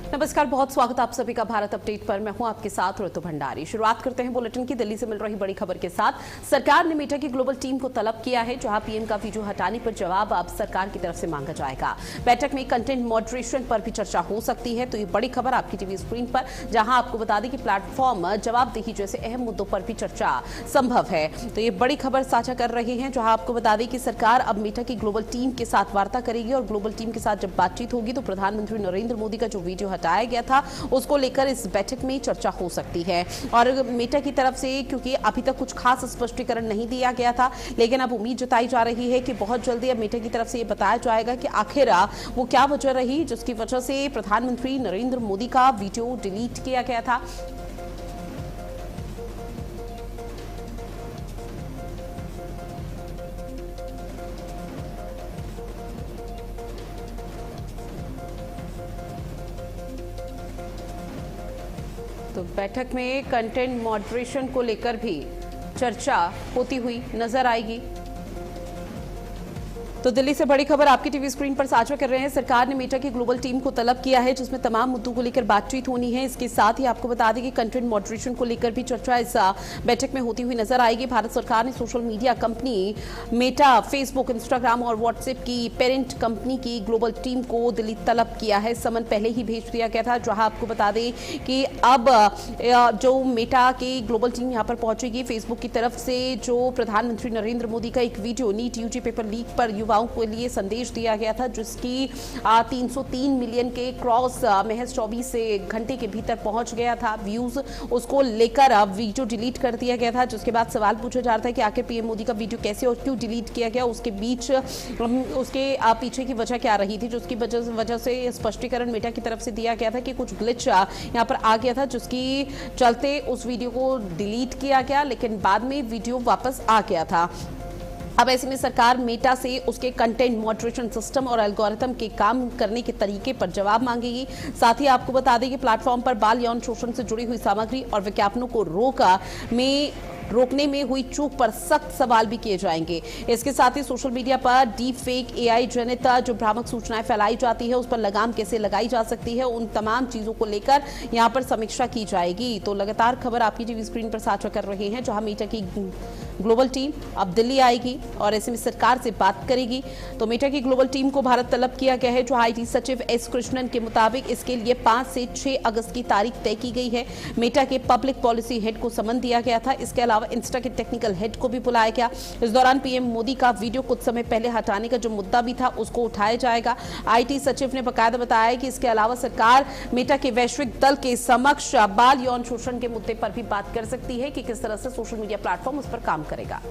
नमस्कार, बहुत स्वागत आप सभी का भारत अपडेट पर। मैं हूं आपके साथ ऋतु भंडारी। शुरुआत करते हैं बुलेटिन की दिल्ली से मिल रही बड़ी खबर के साथ। सरकार ने मेटा की ग्लोबल टीम को तलब किया है, जहां पीएम का वीडियो हटाने पर जवाब अब सरकार की तरफ से मांगा जाएगा। बैठक में कंटेंट मॉडरेशन पर भी चर्चा हो सकती है। तो ये बड़ी खबर आपकी टीवी स्क्रीन पर, जहां आपको बता दें कि प्लेटफॉर्म जवाबदेही जैसे अहम मुद्दों पर भी चर्चा संभव है। तो ये बड़ी खबर साझा कर रहे हैं, जहां आपको बता दें कि सरकार अब मेटा की ग्लोबल टीम के साथ वार्ता करेगी और ग्लोबल टीम के साथ जब बातचीत होगी तो प्रधानमंत्री नरेंद्र मोदी का जो वीडियो हटाया गया था उसको लेकर इस बैठक में चर्चा हो सकती है। और मेटा की तरफ से, क्योंकि अभी तक कुछ खास स्पष्टीकरण नहीं दिया गया था, लेकिन अब उम्मीद जताई जा रही है कि बहुत जल्दी अब मेटा की तरफ से ये बताया जाएगा कि आखिर वो क्या वजह रही जिसकी वजह से प्रधानमंत्री नरेंद्र मोदी का वीडियो डिलीट किया गया था। तो बैठक में कंटेंट मॉडरेशन को लेकर भी चर्चा होती हुई नजर आएगी। तो दिल्ली से बड़ी खबर आपकी टीवी स्क्रीन पर साझा कर रहे हैं। सरकार ने मेटा की ग्लोबल टीम को तलब किया है, जिसमें तमाम मुद्दों को लेकर बातचीत होनी है। इसके साथ ही आपको बता दें कि कंटेंट मॉडरेशन को लेकर भी चर्चा इस बैठक में होती हुई नजर आएगी। भारत सरकार ने social media company Meta, Facebook, Instagram और व्हाट्सएप की पेरेंट कंपनी की ग्लोबल टीम को दिल्ली तलब किया है। समन पहले ही भेज दिया गया था, जहां आपको बता दें कि अब जो मेटा की ग्लोबल टीम यहां पर पहुंचेगी। फेसबुक की तरफ से जो प्रधानमंत्री नरेंद्र मोदी का एक video NEET UG paper leak पर युवाओं के लिए संदेश दिया गया था, जिसकी 303 मिलियन के क्रॉस महज 24 घंटे के भीतर पहुंच गया था व्यूज। उसको लेकर अब वीडियो डिलीट कर दिया गया था, जिसके बाद सवाल पूछा जा रहा था कि आखिर पीएम मोदी का वीडियो कैसे और क्यों डिलीट किया गया। उसके बीच उसके पीछे की वजह क्या रही थी, जिसकी वजह से स्पष्टीकरण मेटा की तरफ से दिया गया था कि कुछ ग्लिच यहाँ पर आ गया था, जिसकी चलते उस वीडियो को डिलीट किया गया, लेकिन बाद में वीडियो वापस आ गया था। अब ऐसे में सरकार मेटा से उसके कंटेंट मॉडरेशन सिस्टम और एल्गोरिथम के काम करने के तरीके पर जवाब मांगेगी। साथ ही आपको बता दें कि प्लेटफॉर्म पर बाल यौन शोषण से जुड़ी हुई सामग्री और विज्ञापनों को रोकने में हुई चूक पर सख्त सवाल भी किए जाएंगे। इसके साथ ही सोशल मीडिया पर डीप फेक, एआई जनित जो भ्रामक सूचनाएं फैलाई जाती है, उस पर लगाम कैसे लगाई जा सकती है, उन तमाम चीजों को लेकर यहां पर समीक्षा की जाएगी। तो लगातार खबर आपकी टीवी स्क्रीन पर साझा कर रहे हैं, जहां मेटा की ग्लोबल टीम अब दिल्ली आएगी और ऐसे में सरकार से बात करेगी। तो मेटा की ग्लोबल टीम को भारत तलब किया गया है, जो आईटी सचिव एस कृष्णन के मुताबिक इसके लिए 5 से 6 अगस्त की तारीख तय की गई है। मेटा के पब्लिक पॉलिसी हेड को समन दिया गया था। इसके अलावा इंस्टा के टेक्निकल हेड को भी बुलाया गया। इस दौरान पीएम मोदी का वीडियो कुछ समय पहले हटाने का जो मुद्दा भी था, उसको उठाया जाएगा। आईटी सचिव ने बकायदा बताया कि इसके अलावा सरकार मेटा के वैश्विक दल के समक्ष बाल यौन शोषण के मुद्दे पर भी बात कर सकती है कि किस तरह से सोशल मीडिया प्लेटफॉर्म उस पर काम करेगा।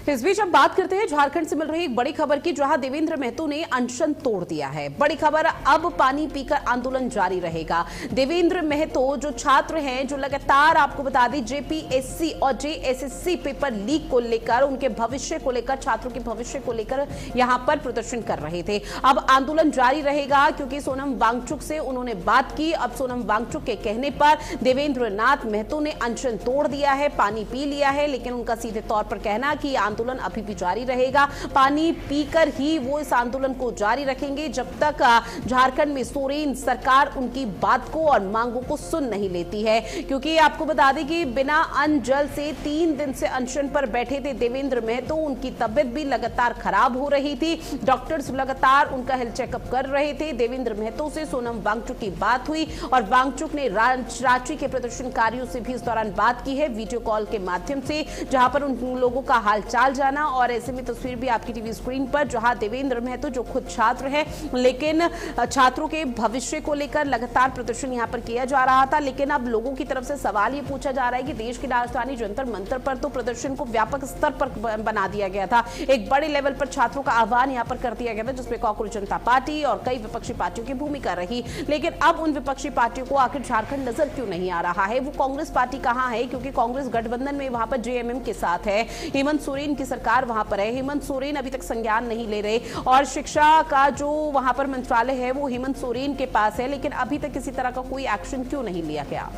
इस बीच अब बात करते हैं झारखंड से मिल रही एक बड़ी खबर की, जहां देवेंद्र महतो ने अनशन तोड़ दिया है। बड़ी खबर, अब पानी पीकर आंदोलन जारी रहेगा। देवेंद्र महतो जो छात्र हैं, जो लगातार आपको बता दें जेपीएससी और जेएसएससी पेपर लीक को लेकर, उनके भविष्य को लेकर, छात्रों के भविष्य को लेकर यहां पर प्रदर्शन कर रहे थे, अब आंदोलन जारी रहेगा, क्योंकि सोनम वांगचुक से उन्होंने बात की। अब सोनम वांगचुक के कहने पर देवेंद्र नाथ महतो ने अनशन तोड़ दिया है, पानी पी लिया है, लेकिन उनका सीधे तौर पर कहना कि आंदोलन अभी भी जारी रहेगा। पानी पीकर ही वो इस आंदोलन को जारी रखेंगे, जब तक झारखंड में सोरेन सरकार उनकी बात को और मांगों को सुन नहीं लेती है। क्योंकि आपको बता दें कि बिना अन्न जल से 3 दिन से अनशन पर बैठे थे देवेंद्र महतो। उनकी तबियत भी लगातार खराब हो रही थी, डॉक्टर्स लगातार उनका हेल्थ चेकअप कर रहे थे। देवेंद्र महतो से सोनम वांगचुक की बात हुई और वांगचुक ने रांची के प्रदर्शनकारियों से भी इस दौरान बात की है, वीडियो कॉल के माध्यम से, जहां पर उन लोगों का हालचाल जाना। और ऐसे में तस्वीर भी आपकी टीवी स्क्रीन पर, जहां देवेंद्र महतो जो खुद छात्र हैं, लेकिन छात्रों के भविष्य को लेकर लगातार प्रदर्शन यहां पर किया जा रहा था। लेकिन अब लोगों की तरफ से सवाल ये पूछा जा रहा है कि देश की राजधानी जंतर मंतर पर तो प्रदर्शन को व्यापक स्तर पर बना दिया गया था, एक बड़े लेवल पर छात्रों का आह्वान यहां पर कर दिया गया था, जिसमें कांग्रेस जनता पार्टी और कई विपक्षी पार्टियों की भूमिका रही। लेकिन अब उन विपक्षी पार्टियों को आखिर झारखंड नजर क्यों नहीं आ रहा है? वो कांग्रेस पार्टी कहां है? क्योंकि कांग्रेस गठबंधन में वहां पर जेएमएम के साथ है, हेमंत सोरेन की सरकार वहां पर है। हेमंत सोरेन अभी तक संज्ञान नहीं ले रहे और शिक्षा का जो वहां पर मंत्रालय है वो हेमंत सोरेन के पास है, लेकिन अभी तक किसी तरह का कोई एक्शन क्यों नहीं लिया गया?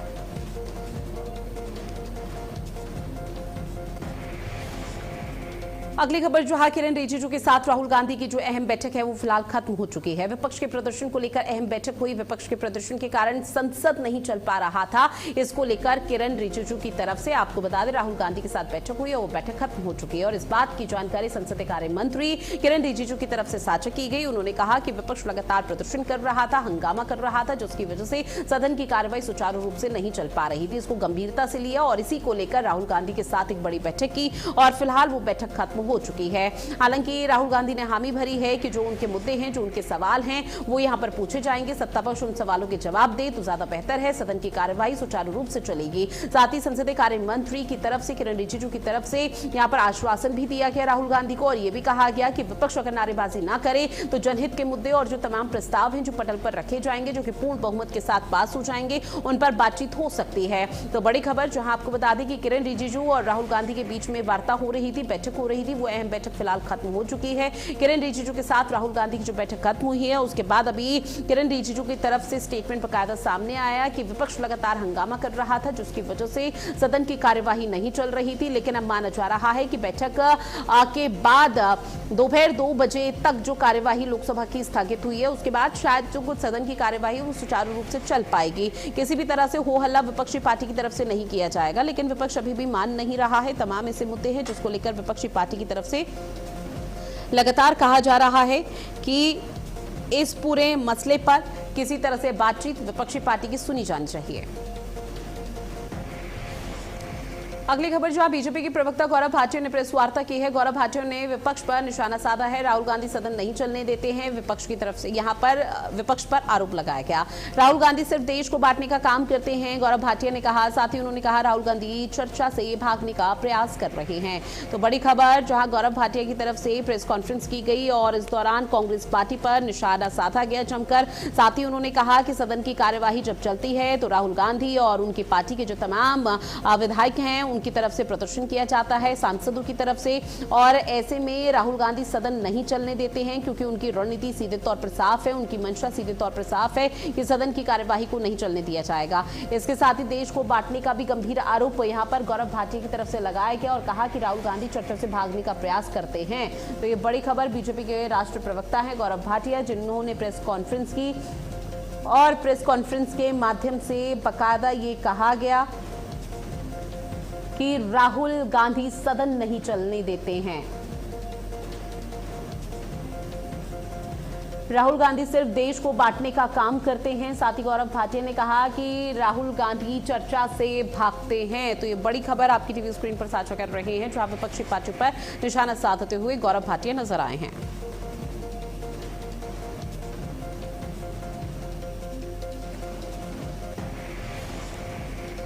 अगली खबर जहां किरण रिजिजू के साथ राहुल गांधी की जो अहम बैठक है वो फिलहाल खत्म हो चुकी है। विपक्ष के प्रदर्शन को लेकर अहम बैठक हुई। विपक्ष के प्रदर्शन के कारण संसद नहीं चल पा रहा था, इसको लेकर किरण रिजिजू की तरफ से आपको बता दें राहुल गांधी के साथ बैठक हुई और वो बैठक खत्म हो चुकी है। और इस बात की जानकारी संसदीय कार्य मंत्री किरण रिजिजू की तरफ से साझा की गई। उन्होंने कहा कि विपक्ष लगातार प्रदर्शन कर रहा था, हंगामा कर रहा था, जिसकी वजह से सदन की कार्रवाई सुचारू रूप से नहीं चल पा रही थी। इसको गंभीरता से लिया और इसी को लेकर राहुल गांधी के साथ एक बड़ी बैठक की और फिलहाल वो बैठक खत्म हो चुकी है। हालांकि राहुल गांधी ने हामी भरी है कि जो उनके मुद्दे हैं, जो उनके सवाल हैं, वो यहां पर पूछे जाएंगे। सत्तापक्ष उन सवालों के जवाब दे तो ज्यादा बेहतर है, सदन की कार्यवाही सुचारू रूप से चलेगी। साथ ही संसदीय कार्य मंत्री की तरफ से किरण रिजिजू की तरफ से यहां पर आश्वासन भी दिया गया राहुल गांधी को और यह भी कहा गया कि विपक्ष अगर नारेबाजी ना करे तो जनहित के मुद्दे और जो तमाम प्रस्ताव हैं जो पटल पर रखे जाएंगे, जो कि पूर्ण बहुमत के साथ पास हो जाएंगे, उन पर बातचीत हो सकती है। तो बड़ी खबर जहां आपको बता दें कि किरण रिजिजू और राहुल गांधी के बीच में वार्ता हो रही थी, बैठक हो रही थी, वो अहम बैठक फिलहाल खत्म हो चुकी है। किरण रिजिजू के साथ राहुल गांधी की जो बैठक खत्म हुई है उसके बाद अभी किरण रिजिजू की तरफ से स्टेटमेंट बकायदा सामने आया कि विपक्ष लगातार हंगामा कर रहा था, जिसकी वजह से सदन की कार्यवाही नहीं चल रही थी। लेकिन अब माना जा रहा है कि बैठक के बाद दोपहर 2 बजे तक जो कार्यवाही लोकसभा की स्थगित हुई है उसके बाद शायद जो कुछ सदन की कार्यवाही वो सुचारू रूप से चल पाएगी। किसी भी तरह से हो हल्ला विपक्षी पार्टी की तरफ से नहीं किया जाएगा, लेकिन विपक्ष अभी भी मान नहीं रहा है। तमाम ऐसे मुद्दे हैं जिसको लेकर विपक्षी पार्टी की तरफ से लगातार कहा जा रहा है कि इस पूरे मसले पर किसी तरह से बातचीत विपक्षी पार्टी की सुनी जानी चाहिए। अगली खबर जो बीजेपी के प्रवक्ता गौरव भाटिया ने प्रेस वार्ता की है। गौरव भाटिया ने विपक्ष पर निशाना साधा है। राहुल गांधी सदन नहीं चलने देते हैं, विपक्ष की तरफ से यहां पर विपक्ष पर आरोप लगाया गया। राहुल गांधी सिर्फ देश को बांटने का काम करते हैं, गौरव भाटिया ने कहा। साथ ही उन्होंने कहा राहुल गांधी चर्चा से भागने का प्रयास कर रहे हैं। तो बड़ी खबर जहां गौरव भाटिया की तरफ से प्रेस कॉन्फ्रेंस की गई और इस दौरान कांग्रेस पार्टी पर निशाना साधा गया जमकर। साथ ही उन्होंने कहा कि सदन की कार्यवाही जब चलती है तो राहुल गांधी और उनकी पार्टी के जो तमाम विधायक हैं उनकी तरफ से प्रदर्शन किया जाता है, सांसदों की तरफ से। और ऐसे में राहुल गांधी सदन नहीं चलने देते हैं क्योंकि उनकी रणनीति सीधे तौर पर साफ है, उनकी मंशा सीधे तौर पर साफ है कि सदन की कार्यवाही को नहीं चलने दिया जाएगा। इसके साथ ही देश को बांटने का भी गंभीर आरोप यहां पर गौरव भाटिया की तरफ से लगाया गया और कहा कि राहुल गांधी चर्चा से भागने का प्रयास करते हैं। तो ये बड़ी खबर बीजेपी के राष्ट्रीय प्रवक्ता है गौरव भाटिया, जिन्होंने प्रेस कॉन्फ्रेंस की और प्रेस कॉन्फ्रेंस के माध्यम से बकायदा ये कहा गया कि राहुल गांधी सदन नहीं चलने देते हैं। राहुल गांधी सिर्फ देश को बांटने का काम करते हैं। साथ ही गौरव भाटिया ने कहा कि राहुल गांधी चर्चा से भागते हैं। तो ये बड़ी खबर आपकी टीवी स्क्रीन पर साझा कर रहे हैं, जहां विपक्षी पार्टी पर निशाना साधते हुए गौरव भाटिया नजर आए हैं।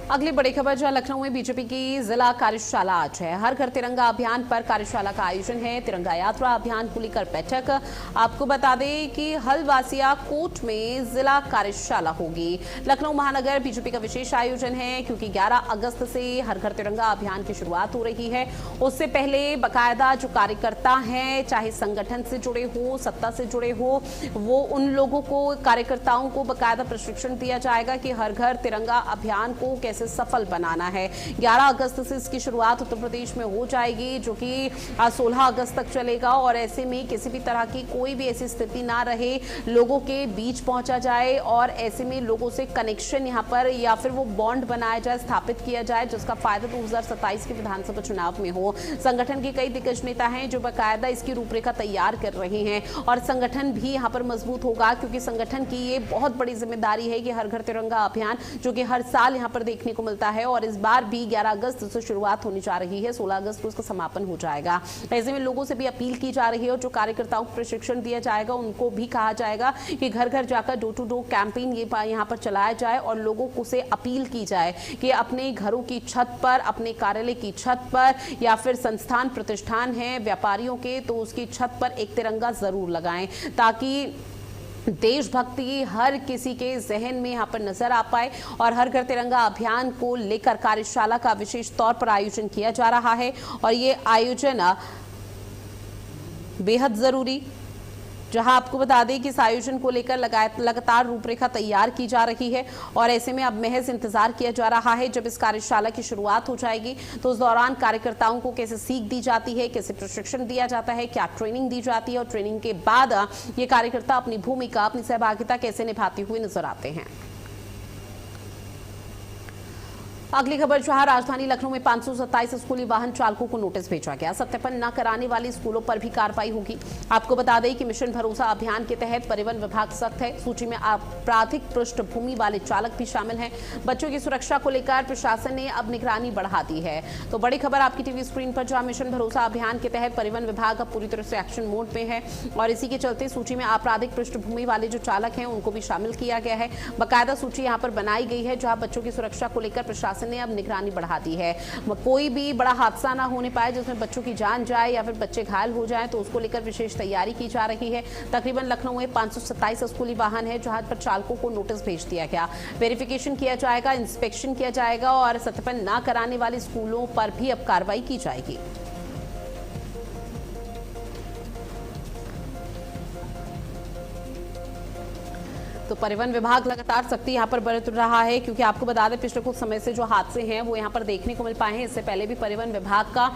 अगली बड़ी खबर जहां लखनऊ में बीजेपी की जिला कार्यशाला आज है। हर घर तिरंगा अभियान पर कार्यशाला का आयोजन है। तिरंगा यात्रा अभियान को लेकर बैठक। आपको बता दें कि हल्दवासिया कोर्ट में जिला कार्यशाला होगी। लखनऊ महानगर बीजेपी का विशेष आयोजन है क्योंकि 11 अगस्त से हर घर तिरंगा अभियान की शुरुआत हो रही है। उससे पहले बकायदा जो कार्यकर्ता हैं, चाहे संगठन से जुड़े हो, सत्ता से जुड़े हो, वो उन लोगों को, कार्यकर्ताओं को बकायदा प्रशिक्षण दिया जाएगा कि हर घर तिरंगा अभियान को कैसे सफल बनाना है। 11 अगस्त से इसकी शुरुआत उत्तर प्रदेश में हो जाएगी, जो कि 16 अगस्त तक चलेगा। और ऐसे में किसी भी तरह की कोई भी ऐसी स्थिति ना रहे, लोगों के बीच पहुंचा जाए और ऐसे में लोगों से कनेक्शन यहां पर या फिर वो बॉन्ड बनाया जाए, स्थापित किया जाए, जिसका फायदा 2027 के विधानसभा चुनाव में हो। संगठन के कई दिग्गज नेता हैं जो बाकायदा इसकी रूपरेखा तैयार कर रहे हैं और संगठन भी यहां पर मजबूत होगा क्योंकि संगठन की ये बहुत बड़ी जिम्मेदारी है कि हर घर तिरंगा अभियान, जो कि हर साल यहां पर देखने को मिलता है और इस बार भी 11 अगस्त से शुरुआत होने जा रही है, 16 अगस्त को इसका समापन हो जाएगा। ऐसे में लोगों से भी अपील की जा रही है और जो कार्यकर्ताओं को प्रशिक्षण दिया जाएगा उनको भी कहा जाएगा कि घर घर जाकर डोर टू डोर कैंपेन ये यहाँ पर चलाया जाए और लोगों को से अपील की जाए कि अपने घरों की छत पर, अपने कार्यालय की छत पर या फिर संस्थान प्रतिष्ठान है व्यापारियों के, तो उसकी छत पर एक तिरंगा जरूर लगाएं ताकि देशभक्ति हर किसी के जहन में यहाँ पर नजर आ पाए। और हर घर तिरंगा अभियान को लेकर कार्यशाला का विशेष तौर पर आयोजन किया जा रहा है और ये आयोजन बेहद जरूरी, जहां आपको बता दें कि इस आयोजन को लेकर लगातार रूपरेखा तैयार की जा रही है और ऐसे में अब महज इंतजार किया जा रहा है जब इस कार्यशाला की शुरुआत हो जाएगी तो उस दौरान कार्यकर्ताओं को कैसे सीख दी जाती है, कैसे प्रशिक्षण दिया जाता है, क्या ट्रेनिंग दी जाती है और ट्रेनिंग के बाद ये कार्यकर्ता अपनी भूमिका, अपनी सहभागिता कैसे निभाते हुए नजर आते हैं। अगली खबर, जहां राजधानी लखनऊ में 527 स्कूली वाहन चालकों को नोटिस भेजा गया। सत्यापन न कराने वाले स्कूलों पर भी कार्रवाई होगी। आपको बता दें कि मिशन भरोसा अभियान के तहत परिवहन विभाग सख्त है। सूची में आपराधिक पृष्ठभूमि वाले चालक भी शामिल हैं। बच्चों की सुरक्षा को लेकर प्रशासन ने अब निगरानी बढ़ा दी है। तो बड़ी खबर आपकी टीवी स्क्रीन पर, जहां मिशन भरोसा अभियान के तहत परिवहन विभाग अब पूरी तरह से एक्शन मोड में है और इसी के चलते सूची में आपराधिक पृष्ठभूमि वाले जो चालक हैं उनको भी शामिल किया गया है। बाकायदा सूची यहाँ पर बनाई गई है जहां बच्चों की सुरक्षा को लेकर प्रशासन ने अब निगरानी बढ़ा दी है। कोई भी बड़ा हादसा ना होने पाए जिसमें बच्चों की जान जाए या फिर बच्चे घायल हो जाएं, तो उसको लेकर विशेष तैयारी की जा रही है। तकरीबन लखनऊ में 527 स्कूली वाहन है जहां पर चालकों को नोटिस भेज दिया गया। वेरिफिकेशन किया जाएगा, इंस्पेक्शन किया जाएगा और सत्यापन ना कराने वाले स्कूलों पर भी अब कार्रवाई की जाएगी। तो परिवहन विभाग लगातार सख्ती यहां पर बरत रहा है क्योंकि आपको बता दें पिछले कुछ समय से जो हादसे हैं वो यहां पर देखने को मिल पाए हैं। इससे पहले भी परिवहन विभाग का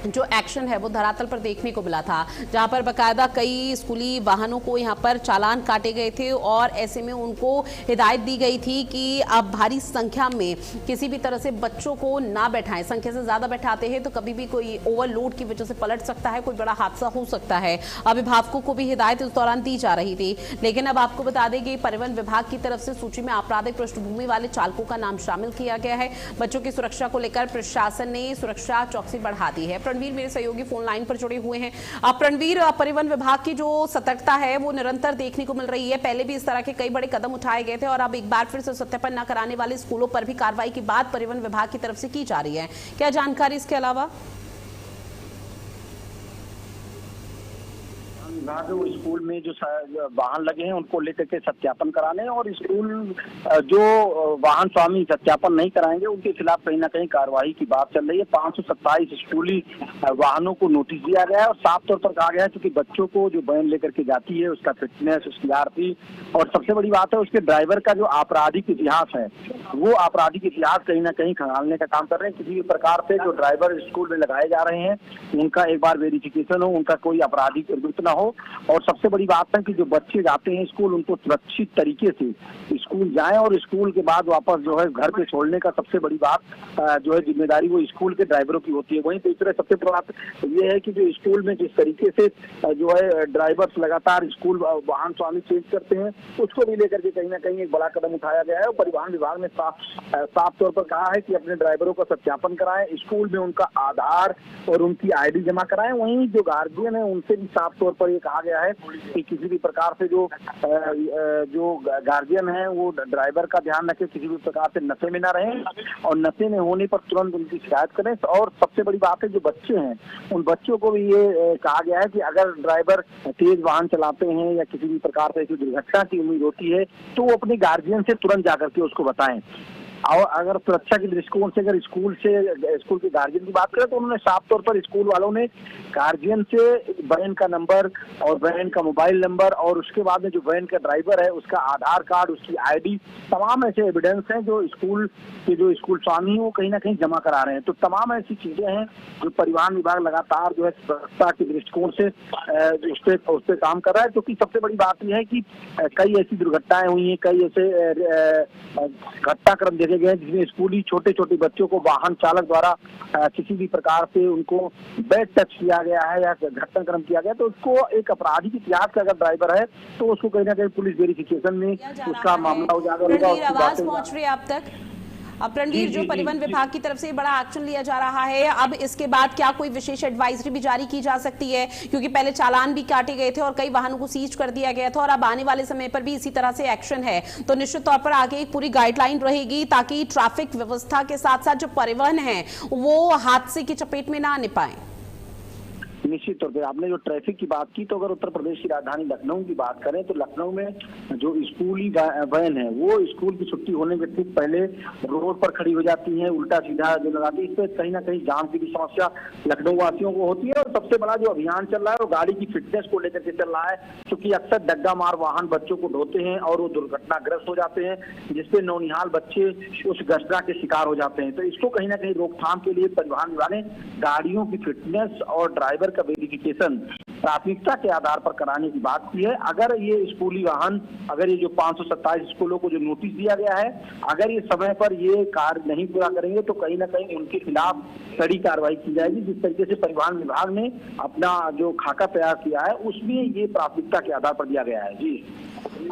जो एक्शन है वो धरातल पर देखने को मिला था, जहां पर बकायदा कई स्कूली वाहनों को यहां पर चालान काटे गए थे और ऐसे में उनको हिदायत दी गई थी कि आप भारी संख्या में किसी भी तरह से बच्चों को ना बैठाएं। संख्या से ज्यादा बैठाते हैं तो कभी भी कोई ओवरलोड की वजह से पलट सकता है, कोई बड़ा हादसा हो सकता है। अभिभावकों को भी हिदायत इस दौरान दी जा रही थी, लेकिन अब आपको बता दें कि परिवहन विभाग की तरफ से सूची में आपराधिक पृष्ठभूमि वाले चालकों का नाम शामिल किया गया है। बच्चों की सुरक्षा को लेकर प्रशासन ने सुरक्षा चौकसी बढ़ा दी है। रणवीर मेरे सहयोगी फोन लाइन पर जुड़े हुए हैं। रणवीर, परिवहन विभाग की जो सतर्कता है वो निरंतर देखने को मिल रही है। पहले भी इस तरह के कई बड़े कदम उठाए गए थे और अब एक बार फिर से सत्यापन न कराने वाले स्कूलों पर भी कार्रवाई की बात परिवहन विभाग की तरफ से की जा रही है। क्या जानकारी इसके अलावा? विभाग स्कूल में जो वाहन लगे हैं उनको लेकर के सत्यापन कराने और स्कूल जो वाहन स्वामी सत्यापन नहीं कराएंगे उनके खिलाफ कहीं ना कहीं कार्रवाई की बात चल रही है। 527 स्कूली वाहनों को नोटिस दिया गया है और साफ तौर पर कहा गया है क्योंकि बच्चों को जो वैन लेकर के जाती है उसका फिटनेस, उसकी आरती और सबसे बड़ी बात है उसके ड्राइवर का जो आपराधिक इतिहास है वो आपराधिक इतिहास कहीं ना कहीं खंगालने का काम कर रहे हैं। किसी भी प्रकार से जो ड्राइवर स्कूल में लगाए जा रहे हैं उनका एक बार वेरिफिकेशन हो, उनका कोई आपराधिक प्रवृत्ति न हो और सबसे बड़ी बात है कि जो बच्चे जाते हैं स्कूल उनको सुरक्षित तरीके से स्कूल जाएं और स्कूल के बाद वापस जो है घर पे छोड़ने का सबसे बड़ी बात जो है जिम्मेदारी वो स्कूल के ड्राइवरों की होती है। वहीं दूसरे सबसे बड़ी बात ये है कि जो स्कूल में जिस तरीके से जो है ड्राइवर्स लगातार स्कूल वाहन स्वामी चेंज करते हैं उसको भी लेकर के कहीं ना कहीं एक बड़ा कदम उठाया गया है और परिवहन विभाग ने साफ तौर पर कहा है कि अपने ड्राइवरों का सत्यापन कराएं, स्कूल में उनका आधार और उनकी ID जमा कराएं। वहीं जो गार्जियन है उनसे भी साफ तौर पर ये कहा गया है कि किसी भी प्रकार से जो गार्जियन है वो ड्राइवर का ध्यान रखें, किसी भी प्रकार से नशे में ना रहें और नशे में होने पर तुरंत उनकी शिकायत करें। और सबसे बड़ी बात है जो बच्चे हैं उन बच्चों को भी ये कहा गया है कि अगर ड्राइवर तेज वाहन चलाते हैं या किसी भी प्रकार से दुर्घटना की उम्मीद होती है तो वो अपने गार्जियन से तुरंत जाकर के उसको बताएं। और अगर सुरक्षा के दृष्टिकोण से अगर स्कूल के गार्जियन की बात करें तो उन्होंने साफ तौर पर स्कूल वालों ने गार्जियन से वैन का नंबर और वैन का मोबाइल नंबर और उसके बाद में जो वैन का ड्राइवर है उसका आधार कार्ड, उसकी ID, तमाम ऐसे एविडेंस हैं जो स्कूल स्वामी हैं वो कहीं ना कहीं जमा करा रहे हैं। तो तमाम ऐसी चीजें हैं जो परिवहन विभाग लगातार जो है सुरक्षा के दृष्टिकोण से उस पर काम कर रहा है। क्योंकि सबसे बड़ी बात यह है कि कई ऐसी दुर्घटनाएं हुई हैं, कई ऐसे घटनाक्रम देखे गए जिसमें स्कूली छोटे छोटे बच्चों को वाहन चालक द्वारा किसी भी प्रकार से उनको बैड टच किया गया है या घटनाक्रम किया गया तो उसको एक आपराधिक इतिहास का अगर ड्राइवर है तो उसको कहीं ना कहीं पुलिस वेरिफिकेशन में उसका मामला उजागर होगा। आवाज पहुंच रही है आप तक? अब रणवीर, जो परिवहन विभाग की तरफ से बड़ा एक्शन लिया जा रहा है, अब इसके बाद क्या कोई विशेष एडवाइजरी भी जारी की जा सकती है? क्योंकि पहले चालान भी काटे गए थे और कई वाहनों को सीज कर दिया गया था और अब आने वाले समय पर भी इसी तरह से एक्शन है, तो निश्चित तौर पर आगे एक पूरी गाइडलाइन रहेगी ताकि ट्रैफिक व्यवस्था के साथ साथ जो परिवहन है वो हादसे की चपेट में ना आने पाए। निश्चित तौर पे आपने जो ट्रैफिक की बात की तो अगर उत्तर प्रदेश की राजधानी लखनऊ की बात करें तो लखनऊ में जो स्कूली वैन है वो स्कूल की छुट्टी होने के ठीक पहले रोड पर खड़ी हो जाती है, उल्टा सीधा जो लगाती है। इससे कहीं ना कहीं जाम की भी समस्या लखनऊ वासियों को होती है और सबसे बड़ा जो अभियान चल रहा है वो गाड़ी की फिटनेस को लेकर के चल रहा है, क्योंकि अक्सर डग्गा मार वाहन बच्चों को ढोते हैं और वो दुर्घटनाग्रस्त हो जाते हैं, जिसपे नौनिहाल बच्चे उस घटना के शिकार हो जाते हैं। तो इसको कहीं ना कहीं रोकथाम के लिए परिवहन विभाग ने गाड़ियों की फिटनेस और ड्राइवर का वेरिफिकेशन प्राथमिकता के आधार पर कराने की बात की है। अगर ये स्कूली वाहन, अगर ये जो 527 स्कूलों को जो नोटिस दिया गया है, अगर ये समय पर ये कार्य नहीं पूरा करेंगे तो कहीं ना कहीं उनके खिलाफ कड़ी कार्रवाई की जाएगी। जिस तरीके से परिवहन विभाग ने अपना जो खाका तैयार किया है उसमें ये प्राथमिकता के आधार पर दिया गया है। जी,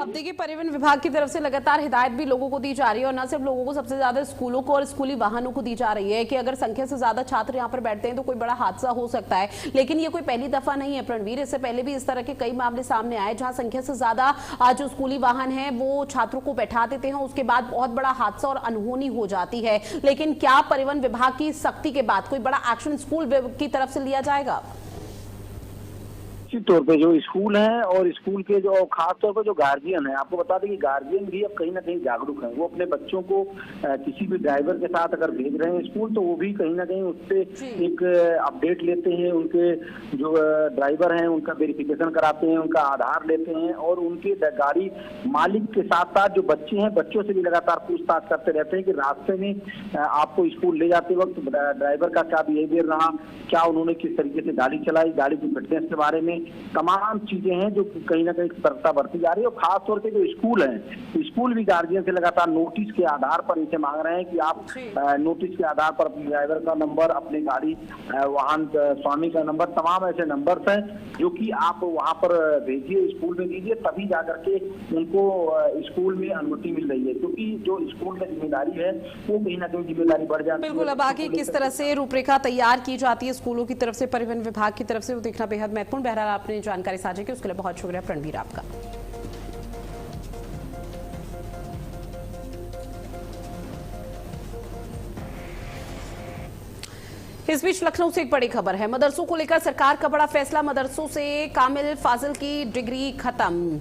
अब देखिए, परिवहन विभाग की तरफ से लगातार हिदायत भी लोगों को दी जा रही है, और न सिर्फ लोगों को, सबसे ज्यादा स्कूलों को और स्कूली वाहनों को दी जा रही है कि अगर संख्या से ज्यादा छात्र यहाँ पर बैठते हैं तो कोई बड़ा हादसा हो सकता है। लेकिन ये कोई पहली दफा नहीं है प्रणवीर, इससे पहले भी इस तरह के कई मामले सामने आए जहां संख्या से ज्यादा जो स्कूली वाहन है वो छात्रों को बैठा देते हैं, उसके बाद बहुत बड़ा हादसा और अनहोनी हो जाती है। लेकिन क्या परिवहन विभाग की सख्ती के बाद कोई बड़ा एक्शन स्कूल की तरफ से लिया जाएगा? निश्चित तौर पे जो स्कूल हैं और स्कूल के जो खास तौर पर जो गार्जियन है, आपको बता दें कि गार्जियन भी अब कहीं ना कहीं जागरूक हैं। वो अपने बच्चों को किसी भी ड्राइवर के साथ अगर भेज रहे हैं स्कूल, तो वो भी कहीं ना कहीं उससे एक अपडेट लेते हैं, उनके जो ड्राइवर हैं उनका वेरिफिकेशन कराते हैं, उनका आधार लेते हैं और उनके गाड़ी मालिक के साथ साथ जो बच्चे हैं बच्चों से भी लगातार पूछताछ करते रहते हैं कि रास्ते में आपको स्कूल ले जाते वक्त ड्राइवर का क्या बिहेवियर रहा, क्या उन्होंने किस तरीके से गाड़ी चलाई, गाड़ी की फिटनेस के बारे में तमाम चीजें हैं जो कहीं ना कहीं सतर्कता बरती जा रही है। और खास तौर पे जो स्कूल हैं, स्कूल भी गार्जियन से लगातार नोटिस के आधार पर इसे मांग रहे हैं कि आप नोटिस के आधार पर अपने ड्राइवर का नंबर, अपने गाड़ी वाहन स्वामी का नंबर, तमाम ऐसे नंबर्स हैं जो कि आप वहां पर भेजिए, स्कूल में दीजिए, तभी जाकर के उनको स्कूल में अनुमति मिल रही है। क्योंकि जो स्कूल की जिम्मेदारी है वो कहीं ना कहीं जिम्मेदारी बढ़ जाती है। बिल्कुल, अब आगे किस तरह से रूपरेखा तैयार की जाती है स्कूलों की तरफ से, परिवहन विभाग की तरफ से, वो देखना बेहद महत्वपूर्ण। बहरहाल आपने जानकारी साझा की उसके लिए बहुत शुक्रिया प्रणवीर आपका। इस बीच लखनऊ से एक बड़ी खबर है। मदरसों को लेकर सरकार का बड़ा फैसला, मदरसों से कामिल फाजिल की डिग्री खत्म।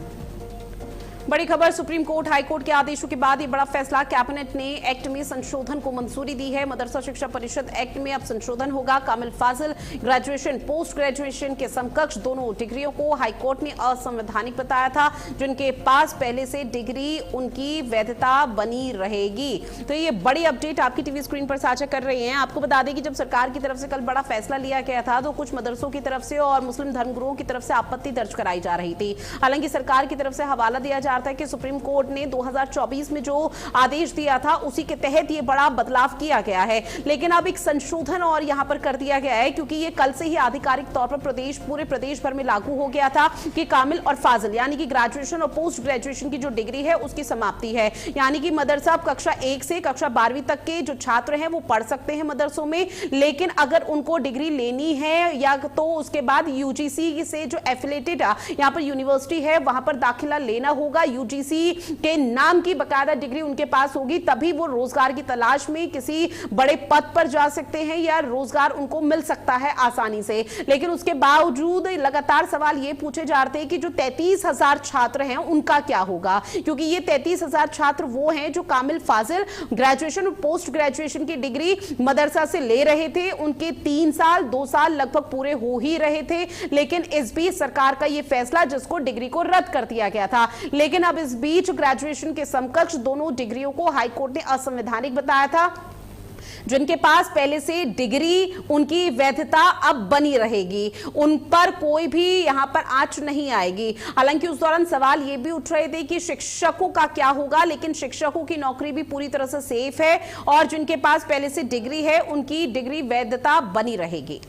बड़ी खबर, सुप्रीम कोर्ट हाई कोर्ट के आदेशों के बाद ये बड़ा फैसला, कैबिनेट ने एक्ट में संशोधन को मंजूरी दी है। मदरसा शिक्षा परिषद एक्ट में अब संशोधन होगा। कामिल फाजिल, ग्रेजुएशन, पोस्ट ग्रेजुएशन के समकक्ष दोनों डिग्रियों को हाई कोर्ट ने असंवैधानिक बताया था। जिनके पास पहले से डिग्री, उनकी वैधता बनी रहेगी। तो ये बड़ी अपडेट आपकी टीवी स्क्रीन पर साझा कर रही है। आपको बता दें कि जब सरकार की तरफ से कल बड़ा फैसला लिया गया था तो कुछ मदरसों की तरफ से और मुस्लिम धर्मगुरुओं की तरफ से आपत्ति दर्ज कराई जा रही थी। हालांकि सरकार की तरफ से हवाला दिया जा रहा है कि सुप्रीम कोर्ट ने 2024 में जो आदेश दिया था उसी के तहत ये बड़ा बदलाव किया गया है। लेकिन अब एक संशोधन और यहां पर कर दिया गया है, क्योंकि ये कल से ही आधिकारिक तौर पर पूरे प्रदेश भर में लागू हो गया था कि कामिल और फाजिल यानी कि ग्रेजुएशन और पोस्ट ग्रेजुएशन की जो डिग्री है उसकी समाप्ति है। यानी कि मदरसा कक्षा 1 से कक्षा 12वीं तक के जो छात्र हैं वो पढ़ सकते हैं मदरसों में, लेकिन अगर उनको डिग्री लेनी है या तो उसके बाद यूजीसी से जो एफिलेटेड यहां पर यूनिवर्सिटी है वहां पर दाखिला लेना होगा। यूजीसी के नाम की बकायदा डिग्री उनके पास होगी, तभी वो रोजगार की तलाश में किसी बड़े पद पर जा सकते हैं या रोजगार उनको मिल सकता है आसानी से। लेकिन उसके बावजूद लगातार सवाल ये पूछे जा रहे हैं कि जो 33,000 छात्र हैं उनका क्या होगा, क्योंकि ये 33,000 छात्र वो हैं जो कामिल फाजिल ग्रेजुएशन और पोस्ट ग्रेजुएशन की डिग्री मदरसा से ले रहे थे। उनके 3 साल 2 साल लगभग पूरे हो ही रहे थे, लेकिन इस बीच सरकार का ये फैसला जिसको डिग्री को रद्द कर दिया गया था। लेकिन अब इस बीच ग्रेजुएशन के समकक्ष दोनों डिग्रियों को हाईकोर्ट ने असंवैधानिक बताया था। जिनके पास पहले से डिग्री, उनकी वैधता अब बनी रहेगी, उन पर कोई भी यहां पर आंच नहीं आएगी। हालांकि उस दौरान सवाल ये भी उठ रहे थे कि शिक्षकों का क्या होगा, लेकिन शिक्षकों की नौकरी भी पूरी तरह से सेफ है और जिनके पास पहले से डिग्री है उनकी डिग्री वैधता बनी रहेगी।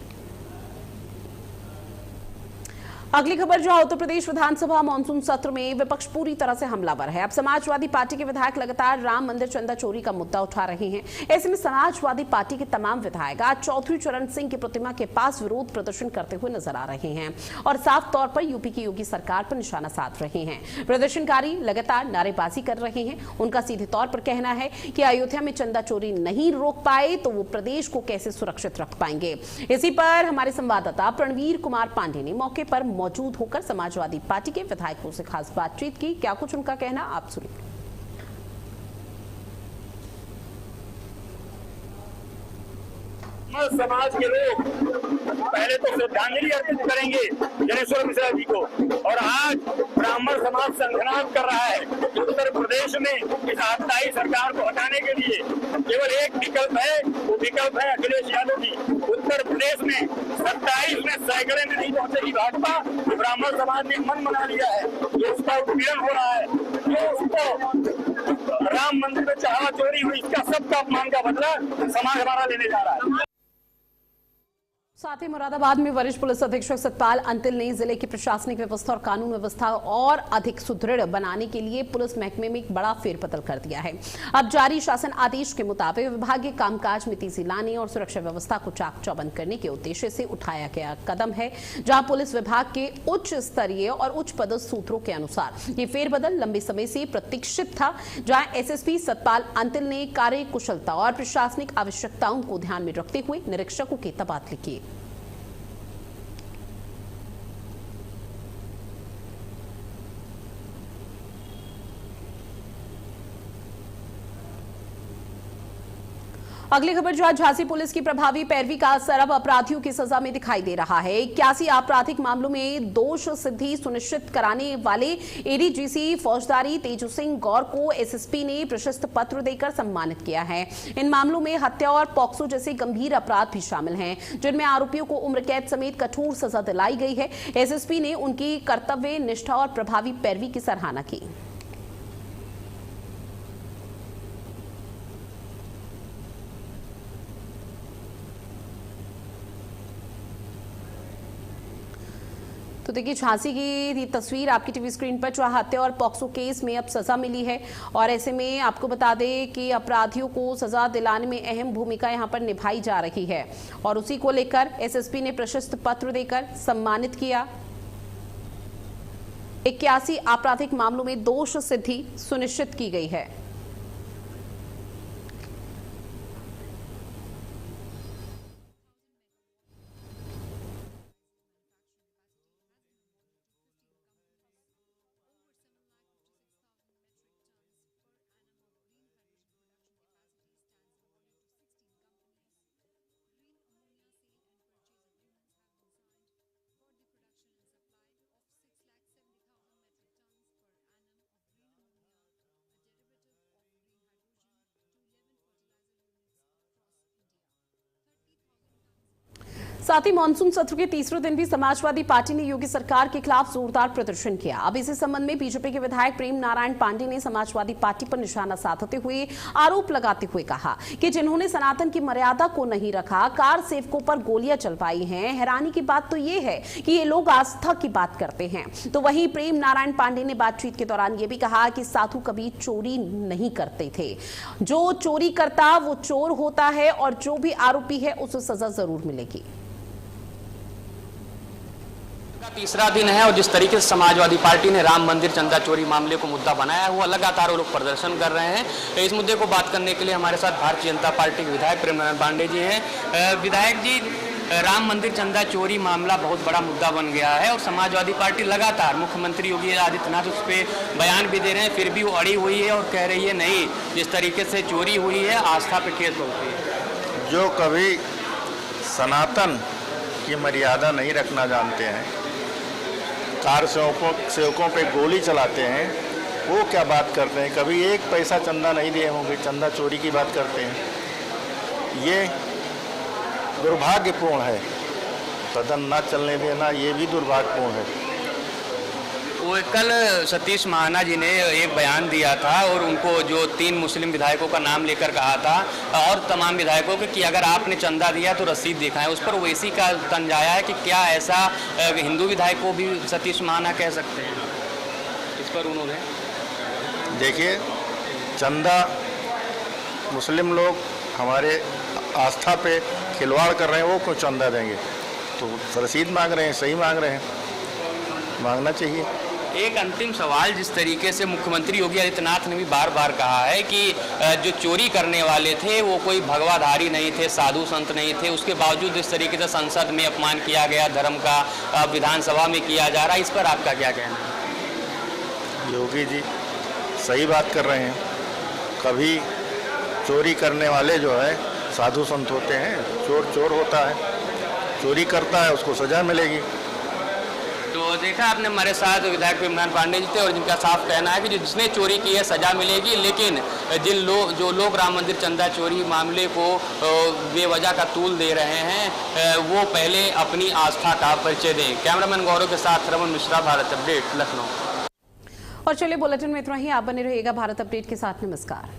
अगली खबर जो उत्तर प्रदेश विधानसभा मानसून सत्र में विपक्ष पूरी तरह से हमलावर है। अब समाजवादी पार्टी के विधायक लगातार राम मंदिर चंदा चोरी का मुद्दा उठा रहे हैं। ऐसे में समाजवादी पार्टी के तमाम विधायक आज चौधरी चरण सिंह की प्रतिमा के पास विरोध प्रदर्शन करते हुए नजर आ रहे हैं और साफ तौर पर यूपी की योगी सरकार पर निशाना साध रहे हैं। प्रदर्शनकारी लगातार नारेबाजी कर रहे हैं। उनका सीधे तौर पर कहना है कि अयोध्या में चंदा चोरी नहीं रोक पाए तो वो प्रदेश को कैसे सुरक्षित रख पाएंगे। इसी पर हमारे संवाददाता प्रणवीर कुमार पांडे ने मौके पर मौजूद होकर समाजवादी पार्टी के विधायकों से खास बातचीत की। क्या कुछ उनका कहना, आप सुनिए। ब्राह्मण समाज के लोग पहले तो श्रद्धांजलि अर्पित करेंगे जनेश्वर मिश्रा जी को, और आज ब्राह्मण समाज संघर्ष कर रहा है। उत्तर प्रदेश में इस आबकारी सरकार को हटाने के लिए केवल एक विकल्प है, वो विकल्प है अखिलेश यादव जी। उत्तर प्रदेश में 27 में सैकड़े में नहीं पहुंचेगी भाजपा। ब्राह्मण समाज ने मन बना लिया है, जो उसका उत्पीड़न हो रहा है, जो उसको राम मंदिर में चढ़ावा चोरी हुई, इसका सबका अपमान का बदला समाज हमारा लेने जा रहा है। साथ ही मुरादाबाद में वरिष्ठ पुलिस अधीक्षक सतपाल अंतिल ने जिले की प्रशासनिक व्यवस्था और कानून व्यवस्था और अधिक सुदृढ़ बनाने के लिए पुलिस महकमे में एक बड़ा फेरबदल कर दिया है। अब जारी शासन आदेश के मुताबिक विभागीय कामकाज में तेजी लाने और सुरक्षा व्यवस्था को चाक चौबंद करने के उद्देश्य से उठाया गया कदम है, जहां पुलिस विभाग के उच्च स्तरीय और उच्च पदस्थ सूत्रों के अनुसार ये फेरबदल लंबे समय से प्रतीक्षित था, जहां एसएसपी सतपाल अंतिल ने कार्य कुशलता और प्रशासनिक आवश्यकताओं को ध्यान में रखते हुए निरीक्षकों के तबादले किए। अगली खबर जो आज झांसी पुलिस की प्रभावी पैरवी का असर अब अपराधियों की सजा में दिखाई दे रहा है। 81 आपराधिक मामलों में दोष सिद्धि सुनिश्चित कराने वाले एडीजीसी फौजदारी तेजू सिंह गौर को एसएसपी ने प्रशस्ति पत्र देकर सम्मानित किया है। इन मामलों में हत्या और पॉक्सो जैसे गंभीर अपराध भी शामिल हैं, जिनमें आरोपियों को उम्र कैद समेत कठोर सजा दिलाई गई है। एसएसपी ने उनकी कर्तव्य निष्ठा और प्रभावी पैरवी की सराहना की। तो देखिए झांसी की तस्वीर आपकी टीवी स्क्रीन पर, जो हत्या और पॉक्सो केस में अब सजा मिली है, और ऐसे में आपको बता दें कि अपराधियों को सजा दिलाने में अहम भूमिका यहां पर निभाई जा रही है, और उसी को लेकर एसएसपी ने प्रशस्ति पत्र देकर सम्मानित किया। 81 आपराधिक मामलों में दोष सिद्धि सुनिश्चित की गई है। साथ ही मानसून सत्र के तीसरे दिन भी समाजवादी पार्टी ने योगी सरकार के खिलाफ जोरदार प्रदर्शन किया। अब इसी संबंध में बीजेपी के विधायक प्रेम नारायण पांडे ने समाजवादी पार्टी पर निशाना साधते हुए आरोप लगाते हुए कहा कि जिन्होंने सनातन की मर्यादा को नहीं रखा, कार सेवकों पर गोलियां चलवाई हैं। हैरानी की बात तो ये है कि ये लोग आस्था की बात करते हैं। तो वहीं प्रेम नारायण पांडे ने बातचीत के दौरान ये भी कहा कि साधु कभी चोरी नहीं करते थे, जो चोरी करता वो चोर होता है, और जो भी आरोपी है उसे सजा जरूर मिलेगी। तीसरा दिन है, और जिस तरीके से समाजवादी पार्टी ने राम मंदिर चंदा चोरी मामले को मुद्दा बनाया हुआ, लगातार वो लोग प्रदर्शन कर रहे हैं। इस मुद्दे को बात करने के लिए हमारे साथ भारतीय जनता पार्टी के विधायक प्रेम नारायण पांडे जी हैं। विधायक जी, राम मंदिर चंदा चोरी मामला बहुत बड़ा मुद्दा बन गया है, और समाजवादी पार्टी लगातार मुख्यमंत्री योगी आदित्यनाथ उस पर बयान भी दे रहे हैं, फिर भी वो अड़ी हुई है और कह रही है नहीं, जिस तरीके से चोरी हुई है आस्था पे ठेस पहुंची है। जो कभी सनातन की मर्यादा नहीं रखना जानते हैं, कार सेवकों पे गोली चलाते हैं, वो क्या बात करते हैं, कभी एक पैसा चंदा नहीं दिए होंगे, चंदा चोरी की बात करते हैं। ये दुर्भाग्यपूर्ण है, सदन न चलने देना ये भी दुर्भाग्यपूर्ण है। वो कल सतीश महाना जी ने एक बयान दिया था, और उनको जो 3 मुस्लिम विधायकों का नाम लेकर कहा था, और तमाम विधायकों को, कि अगर आपने चंदा दिया तो रसीद दिखाएं। उस पर ओवैसी का तंजाया है कि क्या ऐसा हिंदू विधायक को भी सतीश महाना कह सकते हैं? इस पर उन्होंने देखिए, चंदा मुस्लिम लोग हमारे आस्था पे खिलवाड़ कर रहे हैं, वो क्यों चंदा देंगे? तो रसीद मांग रहे हैं, सही मांग रहे हैं, मांगना चाहिए। एक अंतिम सवाल, जिस तरीके से मुख्यमंत्री योगी आदित्यनाथ ने भी बार बार कहा है कि जो चोरी करने वाले थे वो कोई भगवाधारी नहीं थे, साधु संत नहीं थे, उसके बावजूद इस तरीके से संसद में अपमान किया गया, धर्म का विधानसभा में किया जा रहा है, इस पर आपका क्या कहना है? योगी जी सही बात कर रहे हैं। कभी चोरी करने वाले जो है साधु संत होते हैं। चोर चोर होता है, चोरी करता है उसको सजा मिलेगी। तो देखा आपने हमारे साथ विधायक प्रेमनाथ पांडे जी थे और जिनका साफ कहना है कि जिसने चोरी की है सजा मिलेगी, लेकिन जो लोग राम मंदिर चंदा चोरी मामले को बेवजह का तूल दे रहे हैं वो पहले अपनी आस्था का परिचय दें। कैमरामैन गौरव के साथ रमन मिश्रा, भारत अपडेट, लखनऊ। और चलिए बुलेटिन में इतना ही। आप बने रहिएगा भारत अपडेट के साथ। नमस्कार।